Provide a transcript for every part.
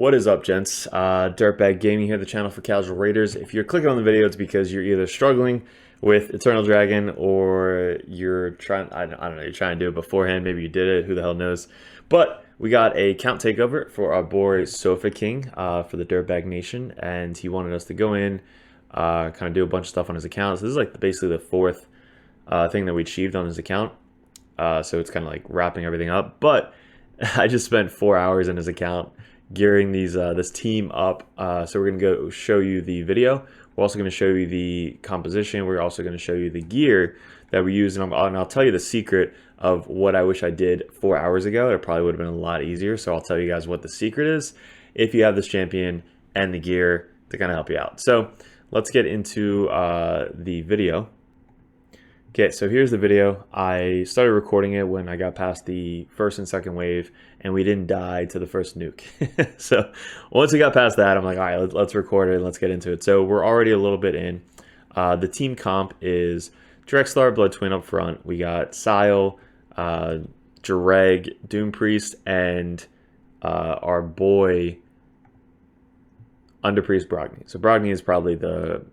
What is up, gents? DirtBag Gaming here, the channel for casual raiders. If you're clicking on the video, it's because you're either struggling with Eternal Dragon or you're trying, I don't know, you're trying to do it beforehand. Maybe you did it, who the hell knows. But we got a count takeover for our boy Sofa King for the DirtBag Nation, and he wanted us to go in, kind of do a bunch of stuff on his account. So this is like basically the fourth thing that we achieved on his account. So it's kind of like wrapping everything up. But I just spent 4 hours in his account gearing this team up. So we're gonna go show you the video. We're also gonna show you the composition. We're also gonna show you the gear that we use, and I'll tell you the secret of what I wish I did 4 hours ago. It probably would have been a lot easier. So I'll tell you guys what the secret is if you have this champion and the gear to kind of help you out. So let's get into the video. Okay, so here's the video. I started recording it when I got past the first and second wave, and we didn't die to the first nuke. So once we got past that, I'm like, all right, let's record it and let's get into it. So we're already a little bit in. The team comp is Drexlar, Blood Twin up front. We got Sile, Jareg, Doom Priest, and our boy Underpriest Brogni. So Brogni is probably the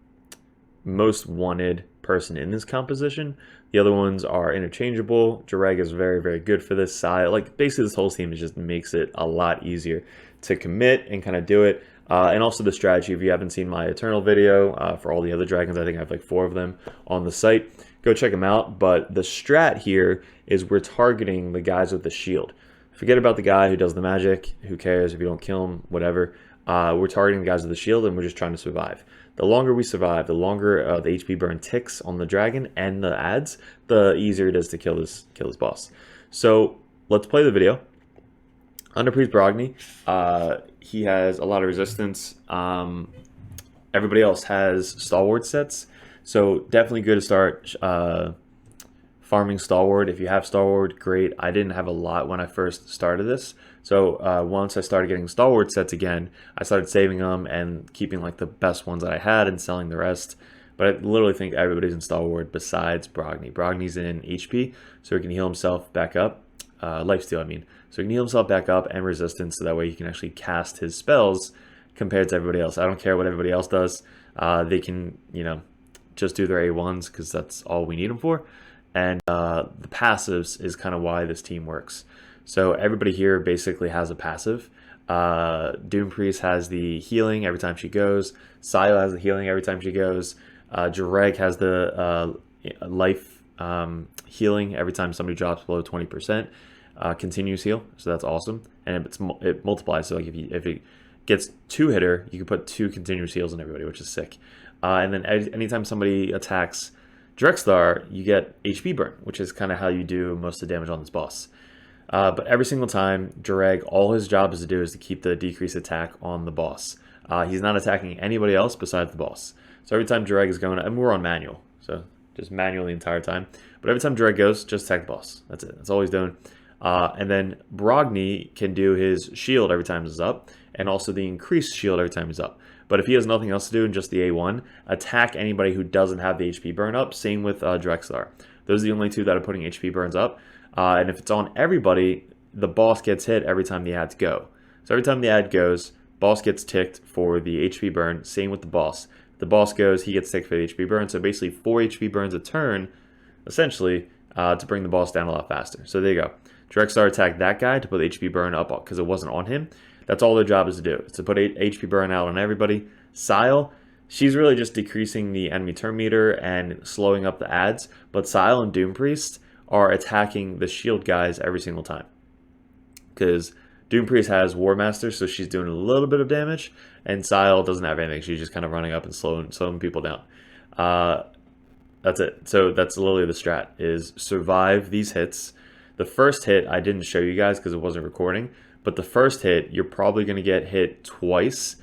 most wanted person in this composition. The other ones are interchangeable. Jareg is very, very good for this side. Like basically this whole team just makes it a lot easier to commit and kind of do it. And also the strategy, if you haven't seen my Eternal video for all the other dragons, I think I have like 4 of them on the site. Go check them out. But the strat here is we're targeting the guys with the shield. Forget about the guy who does the magic. Who cares if you don't kill him, whatever. We're targeting the guys with the shield, and we're just trying to survive. The longer we survive, the longer the HP burn ticks on the dragon and the ads, the easier it is to kill this boss. So let's play the video. Underpriest Brogni, he has a lot of resistance. Everybody else has stalwart sets, so definitely good to start farming stalwart. If you have stalwart, great. I didn't have a lot when I first started this. So once I started getting stalwart sets again, I started saving them and keeping like the best ones that I had and selling the rest. But I literally think everybody's in stalwart besides Brogni. Brogni's in HP, so he can heal himself back up. Lifesteal, I mean. So he can heal himself back up and resistance, so that way he can actually cast his spells compared to everybody else. I don't care what everybody else does. They can, you know, just do their A1s because that's all we need them for. And the passives is kind of why this team works. So everybody here basically has a passive. Doom Priest has the healing every time she goes. Sile has the healing every time she goes. Jareg has the life healing every time somebody drops below 20%. Continuous heal, so that's awesome. And it multiplies, so like if it gets 2-hitter, you can put 2 continuous heals on everybody, which is sick. And then anytime somebody attacks Drexlar, you get HP burn, which is kind of how you do most of the damage on this boss. But every single time, Jareg, all his job is to do is to keep the decreased attack on the boss. He's not attacking anybody else besides the boss. So every time Jareg is going, and we're on manual, so just manual the entire time. But every time Jareg goes, just attack the boss. That's it. That's all he's doing. And then Brogni can do his shield every time he's up, and also the increased shield every time he's up. But if he has nothing else to do and just the A1, attack anybody who doesn't have the HP burn up. Same with Drexlar. Those are the only 2 that are putting HP burns up. And if it's on everybody, the boss gets hit every time the ads go. So every time the ad goes, boss gets ticked for the HP burn. Same with the boss. The boss goes, he gets ticked for the HP burn. So basically 4 HP burns a turn, essentially, to bring the boss down a lot faster. So there you go. Drexlar attacked that guy to put the HP burn up because it wasn't on him. That's all their job is to do. It's to put HP burn out on everybody. Sile, she's really just decreasing the enemy turn meter and slowing up the ads. But Sile and Doom Priest are attacking the shield guys every single time. Because Doom Priest has War Master, so she's doing a little bit of damage. And Sile doesn't have anything. She's just kind of running up and slowing people down. That's it. So that's literally the strat, is survive these hits. The first hit, I didn't show you guys because it wasn't recording. But the first hit, you're probably going to get hit twice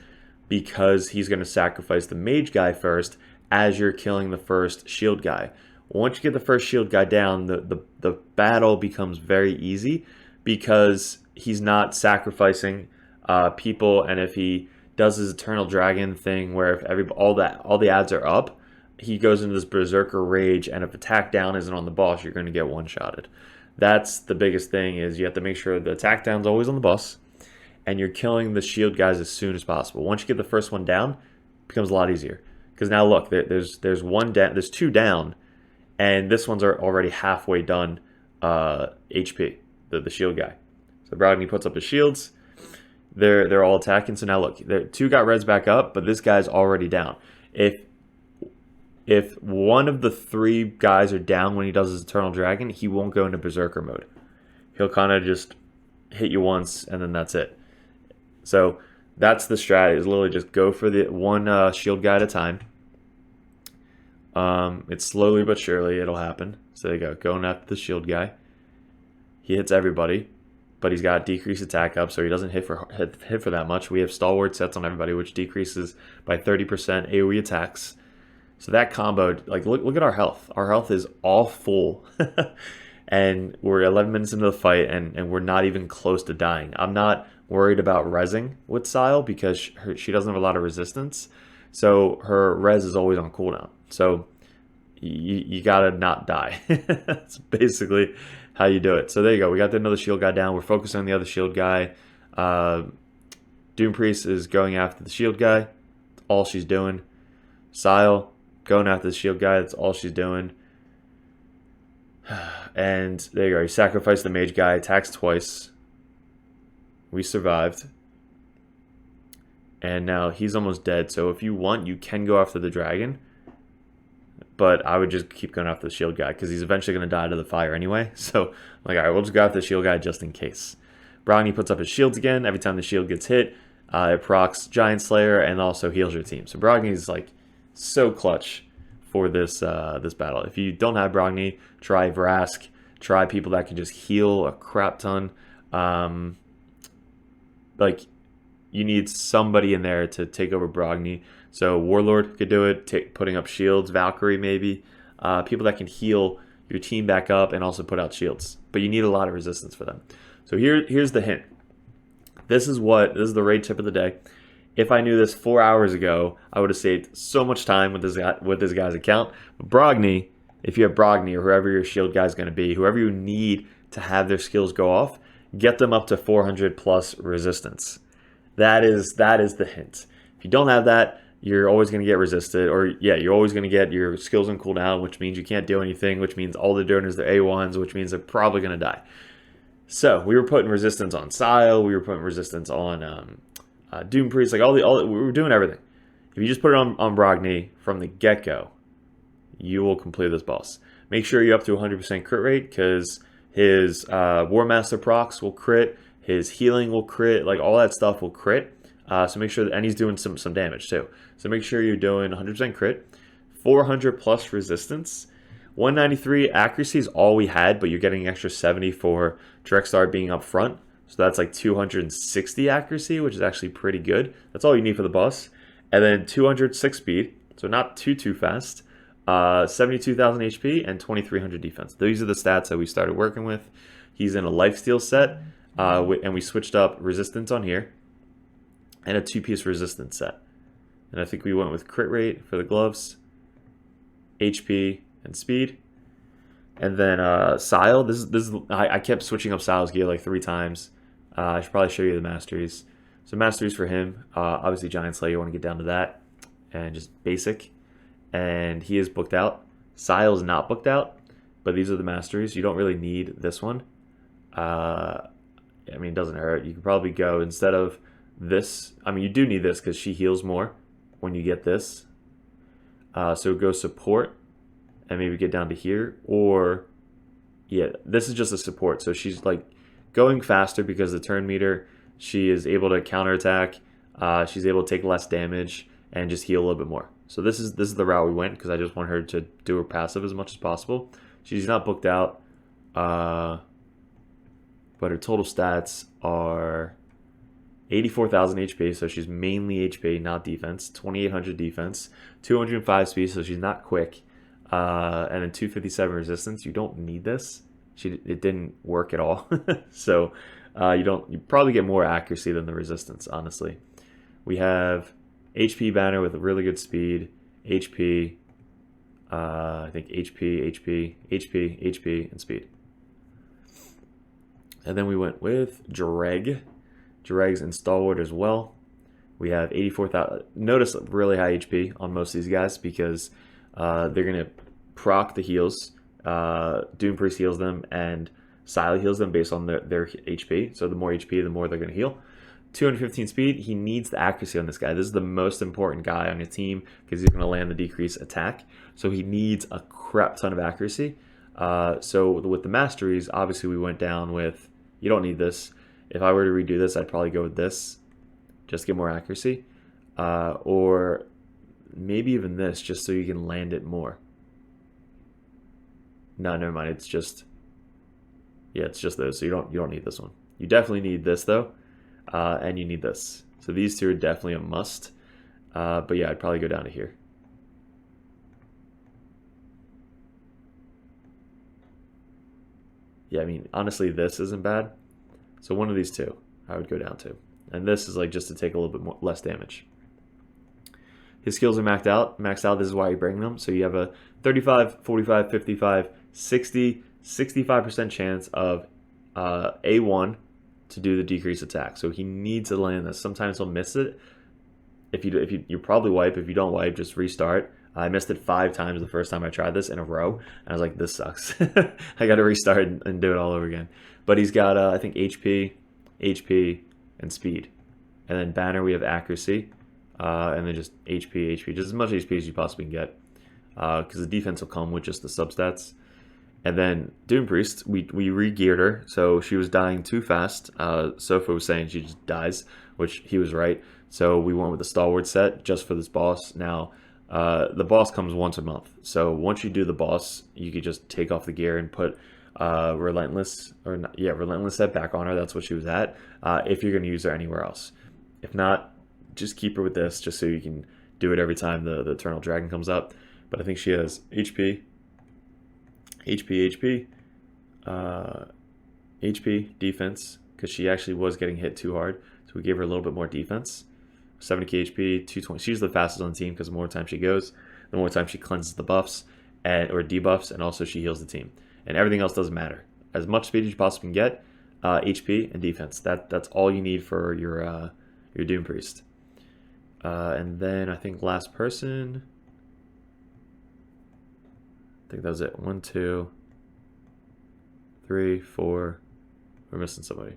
because he's going to sacrifice the mage guy first as you're killing the first shield guy. Once you get the first shield guy down, the battle becomes very easy because he's not sacrificing people. And if he does his Eternal Dragon thing where if all the ads are up, he goes into this berserker rage, and if attack down isn't on the boss, you're going to get one-shotted. That's the biggest thing, is you have to make sure the attack down's always on the boss, and you're killing the shield guys as soon as possible. Once you get the first one down, it becomes a lot easier. Because now look, there's one down, there's two down, and this one's already halfway done HP, the shield guy. So Brogni puts up his shields. They're all attacking. So now look, two got reds back up, but this guy's already down. If one of the three guys are down when he does his Eternal Dragon, he won't go into Berserker mode. He'll kind of just hit you once, and then that's it. So that's the strategy, is literally just go for the one shield guy at a time. It's slowly but surely it'll happen. So there you go, going after the shield guy. He hits everybody, but he's got decreased attack up, so he doesn't hit for that much. We have stalwart sets on everybody, which decreases by 30% AoE attacks. So that combo, like look at our health. Our health is all full. And we're 11 minutes into the fight, and we're not even close to dying. I'm not worried about rezzing with Sile because she doesn't have a lot of resistance. So her res is always on cooldown. So you gotta not die. That's basically how you do it. So there you go. We got another shield guy down. We're focusing on the other shield guy. Doom Priest is going after the shield guy. That's all she's doing. Sile going after the shield guy. That's all she's doing. And there you go. You sacrifice the mage guy. Attacks twice. We survived. And now he's almost dead. So if you want, you can go after the dragon. But I would just keep going after the shield guy because he's eventually going to die to the fire anyway. So I'm like, all right, we'll just go after the shield guy just in case. Brogni puts up his shields again. Every time the shield gets hit, it procs Giant Slayer and also heals your team. So Brogni is like so clutch for this this battle. If you don't have Brogni, try Vrask. Try people that can just heal a crap ton. Like, you need somebody in there to take over Brogni. So Warlord could do it, putting up shields. Valkyrie maybe. People that can heal your team back up and also put out shields. But you need a lot of resistance for them. So here's the hint. This is the raid tip of the day. If I knew this 4 hours ago, I would have saved so much time with this guy's account. But Brogni, if you have Brogni or whoever your shield guy is going to be, whoever you need to have their skills go off, get them up to 400 plus resistance. That is the hint. If you don't have that, you're always going to get resisted, or yeah, you're always going to get your skills on cooldown, which means you can't do anything, which means all they're doing is their A1s, which means they're probably going to die. So we were putting resistance on Sile, we were putting resistance on Doom Priest, like we were doing everything. If you just put it on Brogni from the get-go, you will complete this boss. Make sure you're up to 100% crit rate, because his War Master procs will crit, his healing will crit, like all that stuff will crit. So make sure and he's doing some damage too. So make sure you're doing 100% crit, 400 plus resistance, 193 accuracy is all we had, but you're getting an extra 70 for Drexstar being up front. So that's like 260 accuracy, which is actually pretty good. That's all you need for the boss. And then 206 speed, so not too fast. 72,000 HP and 2,300 defense. These are the stats that we started working with. He's in a lifesteal set, and we switched up resistance on here, and a 2-piece resistance set. And I think we went with crit rate for the gloves, HP, and speed. And then Sile, I kept switching up Sile's gear like 3 times. I should probably show you the masteries. So masteries for him, obviously Giant Slayer, you want to get down to that, and just basic. And he is booked out. Sile's not booked out, but these are the masteries. You don't really need this one. I mean, it doesn't hurt. You could probably go instead of this. I mean, you do need this because she heals more when you get this. So go support and maybe get down to here. Or, yeah, this is just a support. So she's like going faster because the turn meter. She is able to counterattack. She's able to take less damage and just heal a little bit more. So this is the route we went because I just want her to do her passive as much as possible. She's not booked out, but her total stats are 84,000 HP, so she's mainly HP, not defense. 2,800 defense, 205 speed, so she's not quick, and then 257 resistance. You don't need this. It didn't work at all, so you probably get more accuracy than the resistance. Honestly, we have HP banner with a really good speed, HP, I think HP, and speed. And then we went with Dreg. Jareg's and Stalwart as well. We have 84,000. Notice really high HP on most of these guys because they're going to proc the heals. Doom Priest heals them, and Sile heals them based on their HP. So the more HP, the more they're going to heal. 215 speed. He needs the accuracy on this guy. This is the most important guy on your team because he's going to land the decrease attack. So he needs a crap ton of accuracy. So with the masteries, obviously we went down with, you don't need this. If I were to redo this, I'd probably go with this. Just get more accuracy. Or maybe even this, just so you can land it more. No, never mind. It's just, yeah, it's just those. So you don't need this one. You definitely need this though, and you need this. So these two are definitely a must. But yeah, I'd probably go down to here. Yeah, I mean, honestly, this isn't bad. So one of these two, I would go down to. And this is like just to take a little bit more, less damage. His skills are maxed out. This is why you bring them. So you have a 35, 45, 55, 60, 65% chance of A1 to do the decrease attack. So he needs to land this. Sometimes he'll miss it. If you probably wipe. If you don't wipe, just restart. I missed it 5 times the first time I tried this in a row. And I was like, this sucks. I got to restart and do it all over again. But he's got, I think, HP, and speed. And then banner, we have accuracy. And then just HP, just as much HP as you possibly can get. Because the defense will come with just the substats. And then Doom Priest, we re-geared her. So she was dying too fast. Sofa was saying she just dies, which he was right. So we went with the Stalwart set just for this boss. Now, the boss comes once a month. So once you do the boss, you could just take off the gear and put Relentless set back on her. That's what she was at. If you're going to use her anywhere else. If not, just keep her with this just so you can do it every time the Eternal Dragon comes up. But I think she has HP, defense, because she actually was getting hit too hard. So we gave her a little bit more defense. 70k HP, 220. She's the fastest on the team because the more time she goes, the more time she cleanses the buffs or debuffs, and also she heals the team. And everything else doesn't matter. As much speed as you possibly can get, HP and defense. That's all you need for your Doom Priest. And then I think last person. I think that was it. 1, 2, 3, 4. We're missing somebody.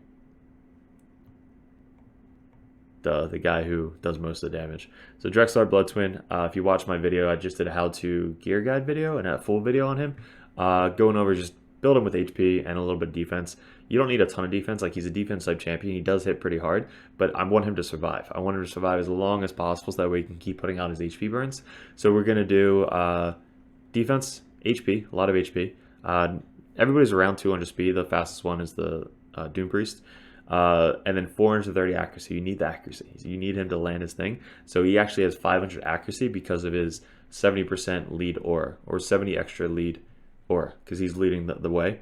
The guy who does most of the damage. So Drexlar Blood Twin. If you watch my video, I just did a how-to gear guide video and a full video on him. Going over just build him with HP and a little bit of defense. You don't need a ton of defense. Like, he's a defense type champion. He does hit pretty hard, but I want him to survive. I want him to survive as long as possible so that way he can keep putting out his HP burns. So we're going to do defense, HP, a lot of HP. Everybody's around 200 speed. The fastest one is the Doom Priest. And then 430 accuracy. You need the accuracy. So you need him to land his thing. So he actually has 500 accuracy because of his 70% lead aura, or 70 extra lead aura, because he's leading the way.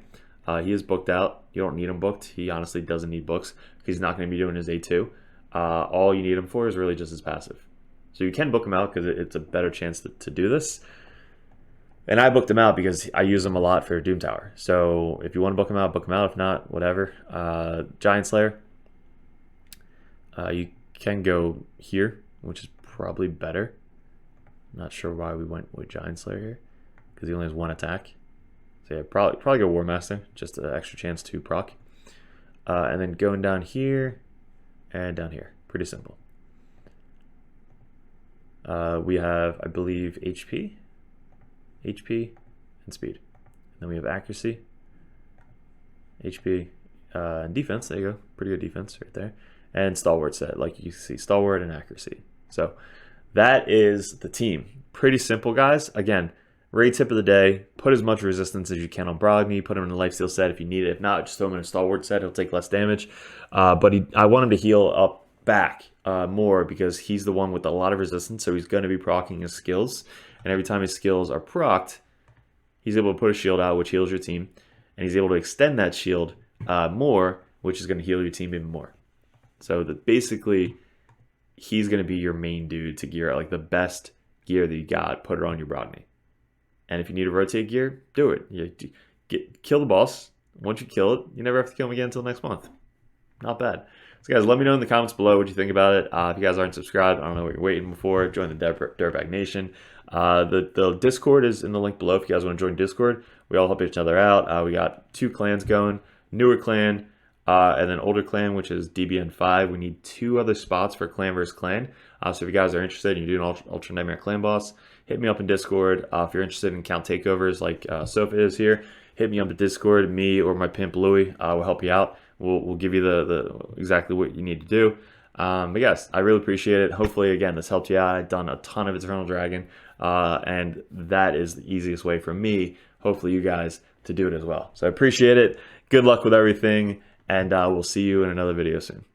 He is booked out. You don't need him booked. He honestly doesn't need books because he's not going to be doing his A2. All you need him for is really just his passive. So you can book him out because it's a better chance to do this. And I booked him out because I use him a lot for Doom Tower. So if you want to book him out, book him out. If not, whatever. Giant Slayer. You can go here, which is probably better. Not sure why we went with Giant Slayer here, because he only has 1 attack. So yeah, probably go War Master, just an extra chance to proc. And then going down here and down here. Pretty simple. We have, I believe, HP, and speed. And then we have accuracy, HP, and defense. There you go. Pretty good defense right there. And Stalwart set, like you see, Stalwart and accuracy. So that is the team. Pretty simple, guys. Again, raid tip of the day, put as much resistance as you can on Brogni. Put him in a lifesteal set if you need it. If not, just throw him in a Stalwart set. He'll take less damage. But I want him to heal up back more because he's the one with a lot of resistance. So he's going to be proccing his skills. And every time his skills are procced, he's able to put a shield out, which heals your team. And he's able to extend that shield more, which is going to heal your team even more. So basically, he's going to be your main dude to gear out. Like the best gear that you got, put it on your Brogni. And if you need to rotate gear, do it. Kill the boss. Once you kill it, you never have to kill him again until next month. Not bad. So guys, let me know in the comments below what you think about it. If you guys aren't subscribed, I don't know what you're waiting for. Join the DirtBag Nation. The Discord is in the link below if you guys want to join Discord. We all help each other out. We got 2 clans going, newer clan, and then older clan, which is DBN5. We need 2 other spots for clan versus clan. So if you guys are interested and you're doing Ultra Nightmare Clan Boss, hit me up in Discord. If you're interested in count takeovers like Sofa is here, hit me up in Discord. Me or my pimp Louie will help you out. We'll give you the exactly what you need to do. But yes, I really appreciate it. Hopefully, again, this helped you out. I've done a ton of Eternal Dragon, and that is the easiest way for me, hopefully you guys, to do it as well. So I appreciate it. Good luck with everything, and we'll see you in another video soon.